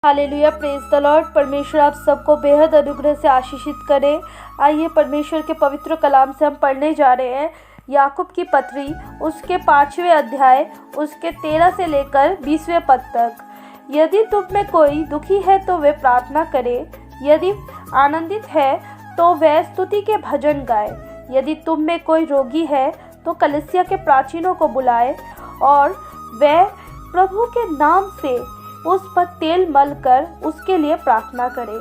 Hallelujah, praise the Lord. परमेश्वर आप सबको बेहद अनुग्रह से आशीषित करे। आइए परमेश्वर के पवित्र कलाम से हम पढ़ने जा रहे हैं याकूब की पत्री, उसके 5वें अध्याय, उसके 13 से लेकर 20वें पद तक। यदि तुम में कोई दुखी है तो वे प्रार्थना करे, यदि आनंदित है तो वह स्तुति के भजन गाए। यदि तुम में कोई रोगी है तो कलीसिया के प्राचीनों को बुलाए और वह प्रभु के नाम से उस पर तेल मलकर उसके लिए प्रार्थना करे,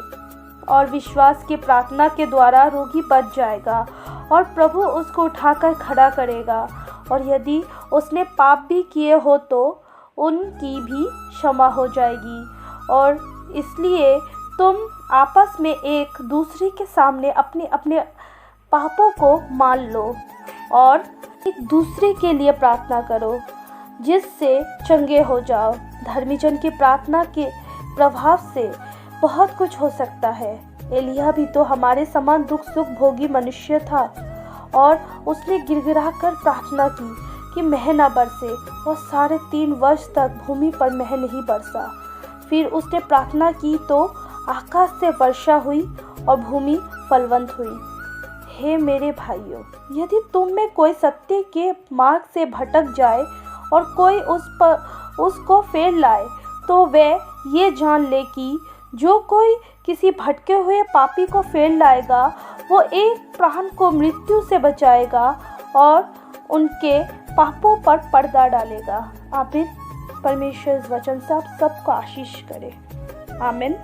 और विश्वास की प्रार्थना के द्वारा रोगी बच जाएगा और प्रभु उसको उठाकर खड़ा करेगा। और यदि उसने पाप भी किए हो तो उनकी भी क्षमा हो जाएगी। और इसलिए तुम आपस में एक दूसरे के सामने अपने अपने पापों को मान लो और एक दूसरे के लिए प्रार्थना करो, जिससे चंगे हो जाओ। धर्मी जन की प्रार्थना के प्रभाव से बहुत कुछ हो सकता है। एलिय्याह भी तो हमारे समान दुख सुख भोगी मनुष्य था, और उसने गिड़गिड़ा कर प्रार्थना की कि मेह न बरसे, और 3.5 वर्ष तक भूमि पर मेह नहीं बरसा। फिर उसने प्रार्थना की तो आकाश से वर्षा हुई और भूमि फलवंत हुई। हे मेरे भाइयों, यदि तुम में कोई सत्य के मार्ग से भटक जाए और कोई उसको फेर लाए, तो वह ये जान ले कि जो कोई किसी भटके हुए पापी को फेर लाएगा, वो एक प्राण को मृत्यु से बचाएगा और उनके पापों पर पर्दा डालेगा। आमीन। परमेश्वर इस वचन से आप सबको आशीष करे। आमीन।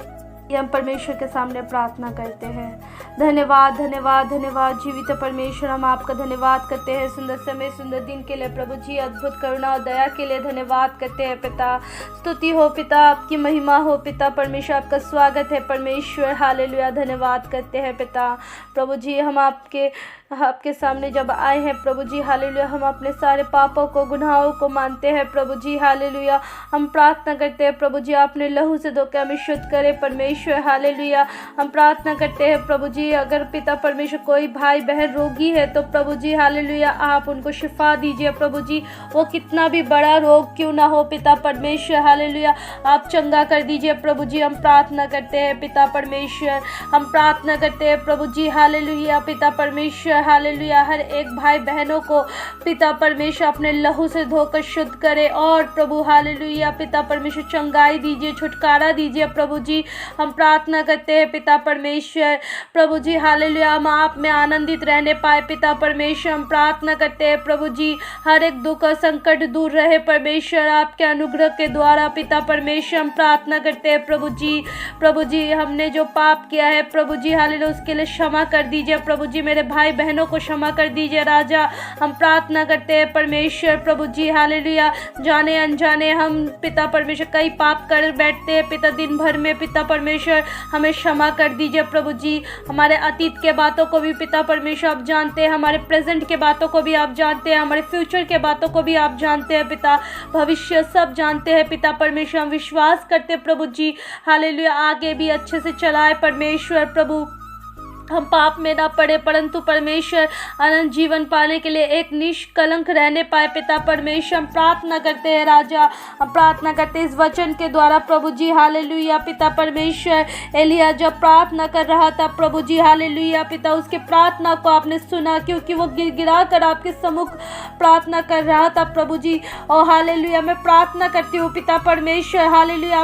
हम परमेश्वर के सामने प्रार्थना करते हैं। धन्यवाद धन्यवाद धन्यवाद जीवित परमेश्वर, हम आपका धन्यवाद करते हैं सुंदर समय सुंदर दिन के लिए। प्रभु जी अद्भुत करुणा और दया के लिए धन्यवाद करते हैं पिता। स्तुति हो पिता, आपकी महिमा हो पिता। परमेश्वर आपका स्वागत है परमेश्वर। हालेलुया, धन्यवाद करते हैं पिता। प्रभु जी हम आपके सामने जब आए हैं प्रभु जी, हालेलुया, हम अपने सारे पापों को गुनाहों को मानते हैं प्रभु जी। हालेलुया, हम प्रार्थना करते हैं प्रभु जी अपने लहू से धोकर हमें शुद्ध करे परमेश्वर। हालेलुया, हम प्रार्थना करते हैं प्रभु जी, अगर पिता परमेश्वर कोई भाई बहन रोगी है तो प्रभु जी हालेलुया आप उनको शिफा दीजिए प्रभु जी। वो कितना भी बड़ा रोग क्यों ना हो पिता परमेश्वर, हालेलुया आप चंगा कर दीजिए प्रभु जी। हम प्रार्थना करते हैं पिता परमेश्वर, हम प्रार्थना करते हैं प्रभु जी। हालेलुया पिता परमेश्वर, हालेलुया हर एक भाई बहनों को पिता परमेश्वर अपने लहू से धोकर शुद्ध करे, और प्रभु हालेलुया पिता परमेश्वर चंगाई दीजिए, छुटकारा दीजिए प्रभु जी। हम प्रार्थना करते हैं पिता परमेश्वर प्रभु जी, हालेलुया हम आप में आनंदित रहने पाए पिता परमेश्वर। हम प्रार्थना करते हैं प्रभु जी हर एक दुख और संकट दूर रहे परमेश्वर आपके अनुग्रह के द्वारा पिता परमेश्वर। हम प्रार्थना करते हैं प्रभु जी, हमने जो पाप किया है प्रभु जी हालेलुया उसके लिए क्षमा कर दीजिए प्रभु जी। मेरे भाई बहनों को क्षमा कर दीजिए राजा। हम प्रार्थना करते हैं परमेश्वर प्रभु जी, हालेलुया जाने अनजाने हम पिता परमेश्वर कई पाप कर बैठते हैं पिता दिन भर में पिता परमेश्वर, हमें क्षमा कर दीजिए प्रभु जी। हमारे अतीत के बातों को भी पिता परमेश्वर आप जानते हैं, हमारे प्रेजेंट के बातों को भी आप जानते हैं, हमारे फ्यूचर के बातों को भी आप जानते हैं पिता, भविष्य सब जानते हैं पिता परमेश्वर। हम विश्वास करते हैं प्रभु जी, हालेलुया आगे भी अच्छे से चलाए परमेश्वर प्रभु। हम पाप में ना पड़े परंतु परमेश्वर अनंत जीवन पाने के लिए एक निष्कलंक रहने पाए पिता परमेश्वर। हम प्रार्थना करते हैं राजा, हम प्रार्थना करते हैं इस वचन के द्वारा प्रभु जी, हालेलुया पिता परमेश्वर। एलिय्याह जब प्रार्थना कर रहा था प्रभु जी, हालेलुया पिता उसके प्रार्थना को आपने सुना, क्योंकि वो गिड़गिड़ा कर आपके सम्मुख प्रार्थना कर रहा था प्रभु जी। और हालेलुया मैं प्रार्थना करती हूँ पिता परमेश्वर, हालेलुया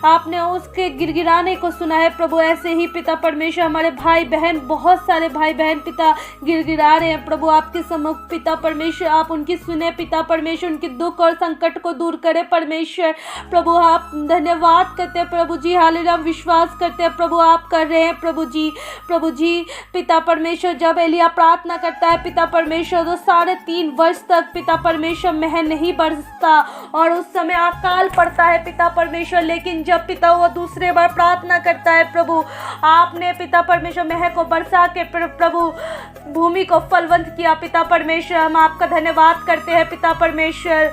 आपने उसके गिड़गिड़ाने को सुना है प्रभु। ऐसे ही पिता परमेश्वर हमारे भाई बहन, बहुत सारे भाई बहन पिता गिड़गिड़ा रहे हैं प्रभु आपके सम्मुख पिता परमेश्वर। आप उनकी सुने पिता परमेश्वर, उनके दुख और संकट को दूर करे परमेश्वर प्रभु। आप धन्यवाद करते हैं प्रभु जी, हालेलुया विश्वास करते हैं प्रभु आप कर रहे हैं प्रभु जी पिता परमेश्वर। जब एलिय्याह प्रार्थना करता है पिता परमेश्वर तो 3.5 वर्ष तक पिता परमेश्वर मेह नहीं बरसता और उस समय अकाल पड़ता है पिता परमेश्वर। लेकिन जब पिता वो दूसरे बार प्रार्थना करता है प्रभु, आपने पिता परमेश्वर मेह को बरसा के प्रभु भूमि को फलवंत किया पिता परमेश्वर। हम आपका धन्यवाद करते हैं पिता परमेश्वर।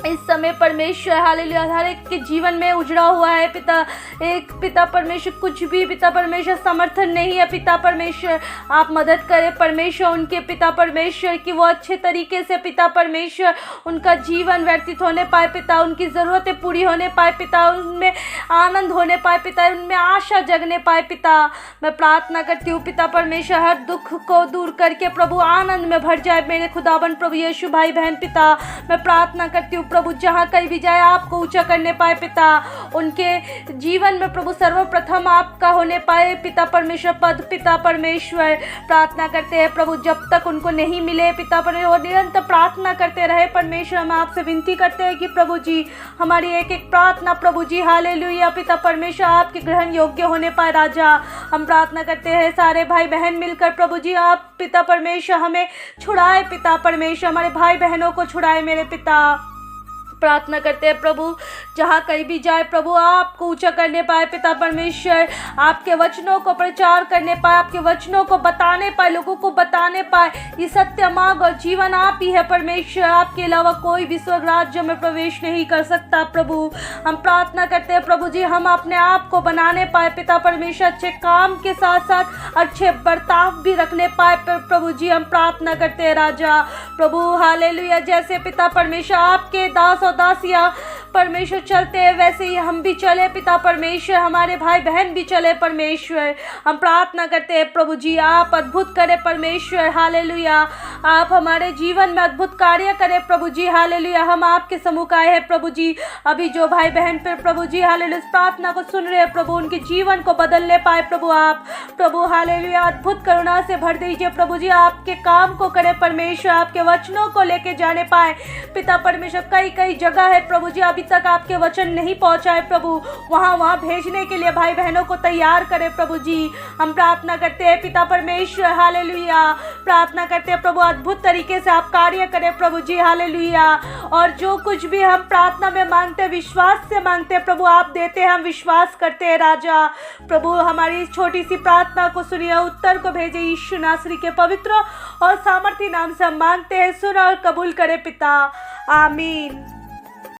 इस समय परमेश्वर हालेलुया हर एक के जीवन में उजड़ा हुआ है पिता परमेश्वर, कुछ भी पिता परमेश्वर समर्थन नहीं है पिता परमेश्वर, आप मदद करें परमेश्वर उनके पिता परमेश्वर कि वो अच्छे तरीके से पिता परमेश्वर उनका जीवन व्यतीत होने पाए पिता, उनकी ज़रूरतें पूरी होने पाए पिता, उनमें आनंद होने पाए पिता, उनमें आशा जगने पाए पिता। मैं प्रार्थना करती हूँ पिता परमेश्वर हर दुख को दूर करके प्रभु आनंद में भर जाए मेरे खुदावन प्रभु यीशु भाई बहन पिता। मैं प्रार्थना करती हूँ प्रभु जहाँ कहीं भी जाए आपको ऊंचा करने पाए पिता, उनके जीवन में प्रभु सर्वप्रथम आपका होने पाए पिता परमेश्वर पद पिता परमेश्वर। प्रार्थना करते हैं प्रभु जब तक उनको नहीं मिले पिता परमेश्वर, और निरंतर प्रार्थना करते रहे परमेश्वर। हम आपसे विनती करते हैं कि प्रभु जी हमारी एक एक प्रार्थना प्रभु जी हालेलुया पिता परमेश्वर आपके ग्रहण योग्य होने पाए राजा। हम प्रार्थना करते हैं सारे भाई बहन मिलकर प्रभु जी आप पिता परमेश्वर हमें छुड़ाए पिता परमेश्वर, हमारे भाई बहनों को छुड़ाए मेरे पिता। प्रार्थना करते हैं प्रभु जहाँ कहीं भी जाए प्रभु आपको ऊंचा करने पाए पिता परमेश्वर, आपके वचनों को प्रचार करने पाए, आपके वचनों को बताने पाए, लोगों को बताने पाए। ये सत्य मार्ग और जीवन आप ही है परमेश्वर, आपके अलावा कोई भी स्वर्ग राज्य में प्रवेश नहीं कर सकता प्रभु। हम प्रार्थना करते हैं प्रभु जी हम अपने आप को बनाने पाए पिता परमेश्वर, अच्छे काम के साथ साथ अच्छे बर्ताव भी रखने पाए प्रभु जी। हम प्रार्थना करते हैं राजा प्रभु हालेलुया, जैसे पिता परमेश्वर आपके दास और दासियां परमेश्वर चलते हैं वैसे ही हम भी चले पिता परमेश्वर, हमारे भाई बहन भी चले परमेश्वर। हम प्रार्थना करते हैं प्रभु जी आप अद्भुत करें परमेश्वर हालेलुया, आप हमारे जीवन में अद्भुत कार्य करें प्रभु जी हालेलुया। हम आपके सम्मुख आए हैं प्रभु जी, अभी जो भाई बहन पे प्रभु जी हालेलुया इस प्रार्थना को सुन रहे हैं प्रभु उनके जीवन को बदलने पाए प्रभु आप प्रभु हालेलुया, अद्भुत करुणा से भर दीजिए प्रभु जी, आपके काम को करें परमेश्वर, आपके वचनों को लेके जाने पाए पिता परमेश्वर। कई कई जगह है प्रभु जी अभी तक आपके वचन नहीं पहुंचाए प्रभु, वहाँ भेजने के लिए भाई बहनों को तैयार करें प्रभु जी। हम प्रार्थना करते हैं पिता परमेश्वर हालेलुया, प्रार्थना करते हैं प्रभु अद्भुत तरीके से आप कार्य करें प्रभु जी हालेलुया। और जो कुछ भी हम प्रार्थना में मांगते हैं विश्वास से मांगते हैं प्रभु आप देते हैं, हम विश्वास करते हैं राजा प्रभु। हमारी इस छोटी सी प्रार्थना को सुनिए, उत्तर को भेजे यीशु नासरी के पवित्र और सामर्थी नाम से हम मांगते हैं, सुन और कबूल करे पिता, आमीन।